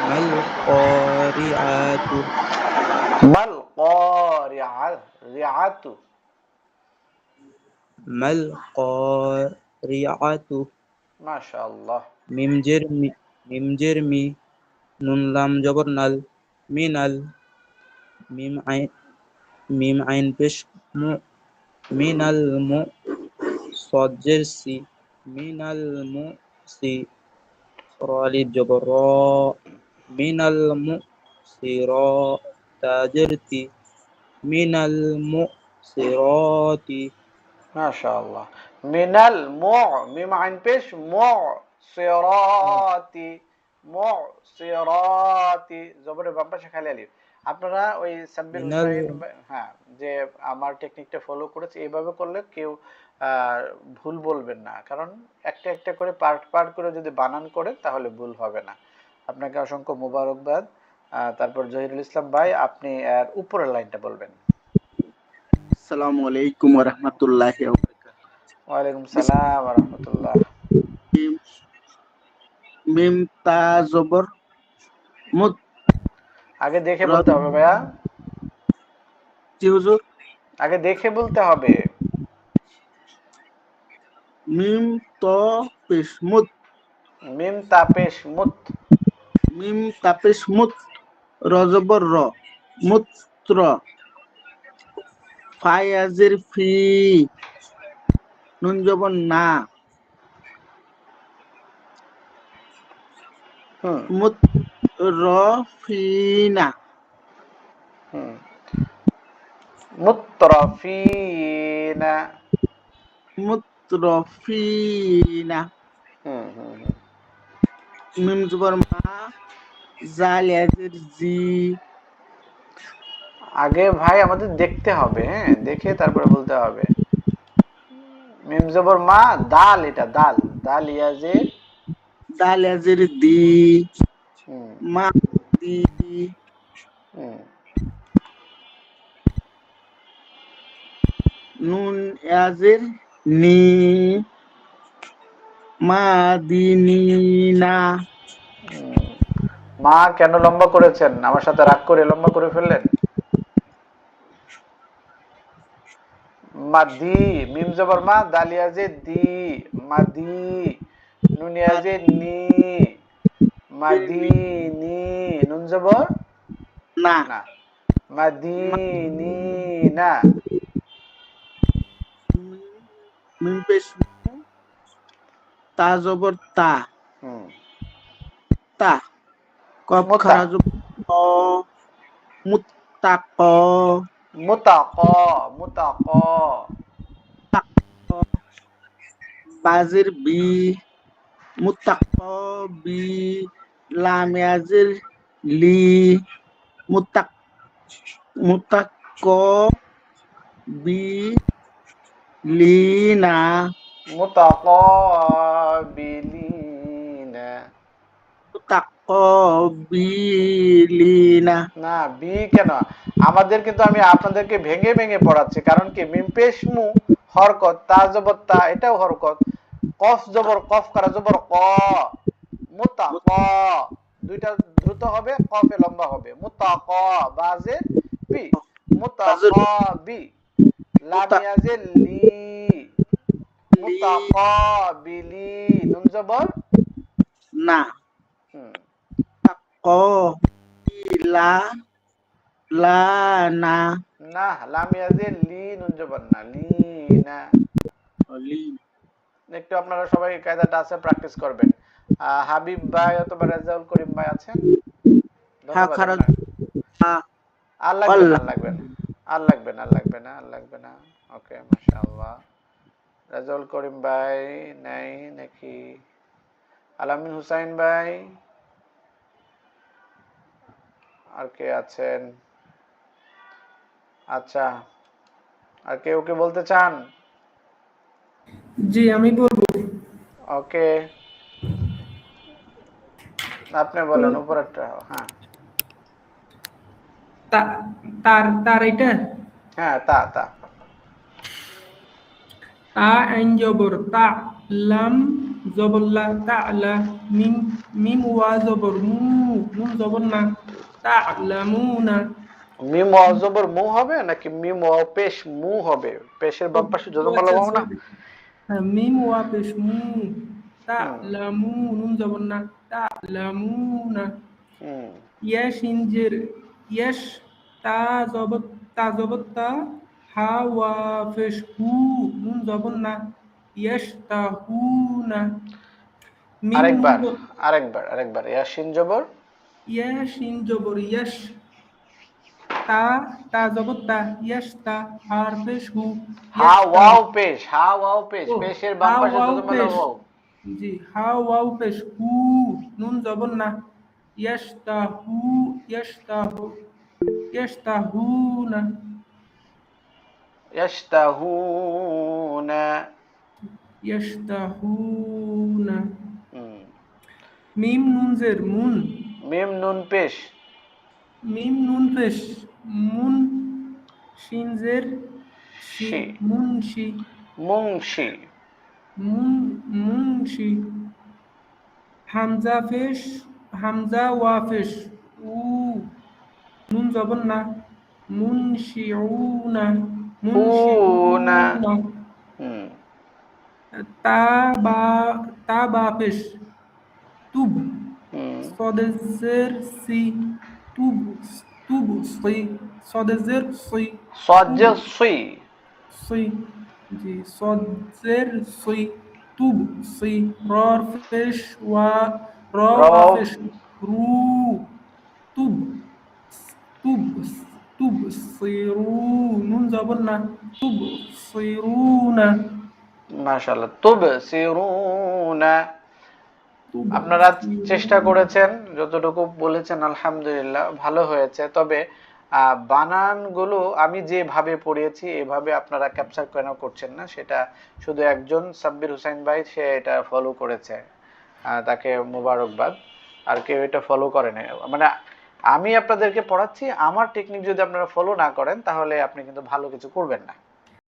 মাল ক্বারিআতু মাল ক্বারিআতু মাল ক্বারিআতু মাশাআল্লাহ। মিম জের মি নুন লাম জবর নাল মিনাল মিম আইন পেশ মু মিনাল মু صاد جرسي من المؤسي رالب جبر را من المؤسرا تاجرتي من المؤسرات মাশাআল্লাহ। মিনাল মিম আইন পেশ সিরাতি সিরাতি জবরের বাম পাশে খালি আলিফ। আপনারা ওই সাব্বির من হুসাইন, হ্যাঁ, যে আমার টেকনিকটা ফলো করেছে এইভাবে করলে কেউ ভুল বলবেন না, কারণ একটা একটা করে পার্ট পার্ট করে যদি বানান করে তাহলে ভুল হবে না। আপনাকে অসংখ্য মোবারকবাদ। তারপর জহিরুল ইসলাম ভাই, আপনি এর উপরের লাইনটা বলবেন। আসসালামু আলাইকুম ওয়া রাহমাতুল্লাহি ওয়া বারাকাতুহু। ওয়ালাইকুম সালাম ওয়া রাহমাতুল্লাহ। মিম মিম তা জবর মুত আগে দেখে র বলতে হবে ভাইয়া, জি হুজুর। আগে দেখে বলতে হবে। মিম ত পেশ মুত মিম তাপেশ মুত মিম তাপেশ মুত র জবর র মুত্র ফায়াজির ফি নুন জবর না হুম মুত র ফিনা হুম মুত্রাফিনা। মুত্রফিনা হুম হুম হুম মিম জবর মা জাল ইয়াজির জি আগে ভাই আমাদের দেখতে হবে, হ্যাঁ, দেখে তারপরে বলতে হবে। মিম জবর মা, দাল, এটা দাল, দাল ইয়াজের। দাল ইয়াজির দি হুম মা দি হুম নুন ইয়াজির নি মাদিনিনা হুম। মা কেন লম্বা করেছেন? আমার সাথে রাগ করে লম্বা করে ফেললেন? মাদি, মিম জবর মা, দালিয়াজে দি, মাদি, নুনিয়াজে নি, মাদিনি মাদিনি, নুন জবর না না, মাদিনি না। মিম পেশ তা জবর তা হুম তা কফ মুতা, খারা জবর ক মুত্তাক মুতাক, মুতাক, বাজির বি মুত্তাক বি লাম ইয়াজির লি মুত্তাক মুত্তাক বি লিনা মুতাকাবিলিনা। মুতাকাবিলিনা না, বি কেন? আমাদের কিন্তু আমি আপনাদেরকে ভেঙে ভেঙে পড়াচ্ছি, কারণ কি, মিম পেশ মু হরকত, তা জবর তা, এটাও হরকত, কফ জবর কফ করা জবর ক, মুতাক, দুইটা দ্রুত হবে, কফে লম্বা হবে, মুতাক, বাজে বি, মুতাকাবি, লামিয়াজে লি, মুতাকাবিলি, নুন জবর না হুম ক লা লা না না, লামিয়াজে লি, নুন জবর না, লি না। লি একটু আপনারা সবাই কায়দাটা আছে, প্র্যাকটিস করবেন। হাবিব ভাই অথবা রেজাউল করিম ভাই আছেন? হা ধন্যবাদ খারাজ আপনাকে। আর লাগবে না, আল্লাহ আর লাগবে না, আর লাগবে না, আর লাগবে না, আর লাগবে না। ওকে, মাশাআল্লাহ। রেজাউল করিম ভাই নাই নাকি? আলামিন হুসাইন ভাই, আর কে আছেন? আচ্ছা, আর কেউ কে বলতে চান? জি আমি বলবো। ওকে, আপনি বলেন উপরেরটা। হ্যাঁ তার তার এটা হ্যাঁ, তা তা তা আইন জবর তা লাম জবর লা তা'লা মিম মিম ওয়া জবর মু নুন জবর না তা'লামুনা মিম ওয়াও জবর মু হবে নাকি মিম ওয়াও পেশ মু হবে? পেশের বাম পাশে জজমালা আচ্ছা ওয়াও না? সরি হ্যাঁ মিম ওয়া পেশ মু হুম তা'লামু নুন জবর না তা'লামুনা হুম ইয়া শিনজের ইয়াশ তা জবর তা হা ওয়া পেশ হু নুন জবর না ইয়াশতাহুনা মিম নুন আরেকবার আরেকবার ইয়াসিন জবর ইয়া শিন জবর ইয়াশ তা জবর তা ইয়াশ তা আর পেশ হু হা ইয়াশতা ওয়াও পেশ ও পেশের হা বাম পাশে ওয়াও জজমালা পেশ ওয়াও। জি হা ওয়াও পেশ হু নুন জবর না ইয়াশতাহু ইয়াশতাহু ইয়াশতাহুনা ইয়াশতাহুনা ইয়াশতাহুনা হুম মিম নুন জের মুন মিম নুন পেশ মিম নুন পেশ মুন শিন জের শি শি মুনশি মুংশি মুনশি হামজা পেশ হামজা ওয়া পেশ উ নুন জবর না মুনশিউনা উনা মুনশিউনা হুম তা বা পেশ তুব হুম صادزر سي توب توب صي صادزر صي توب সজ্জসি صي جي صادزر صي توب صي رار فيش و را রব وافش رو توب توب توب صيرون نون زبرنا توب صيرون মাশাআল্লাহ তুবসিরুনা। توب আপনারা চেষ্টা صيرون করেছেন, যতটুকু বলেছেন আলহামদুলিল্লাহ ভালো হয়েছে। তবে বানানগুলো আমি যেভাবে পড়িয়েছি এভাবে আপনারা ক্যাপচার কেন করছেন না, সেটা শুধু একজন সাব্বির হোসেন ভাই, সে এটা ফলো করেছে, তাকে মোবারকবাদ। আর কেউ এটা ফলো করে না। মানে আমি আপনাদেরকে পড়াচ্ছি, আমার টেকনিক যদি আপনারা ফলো না করেন তাহলে আপনি কিন্তু ভালো কিছু করবেন না।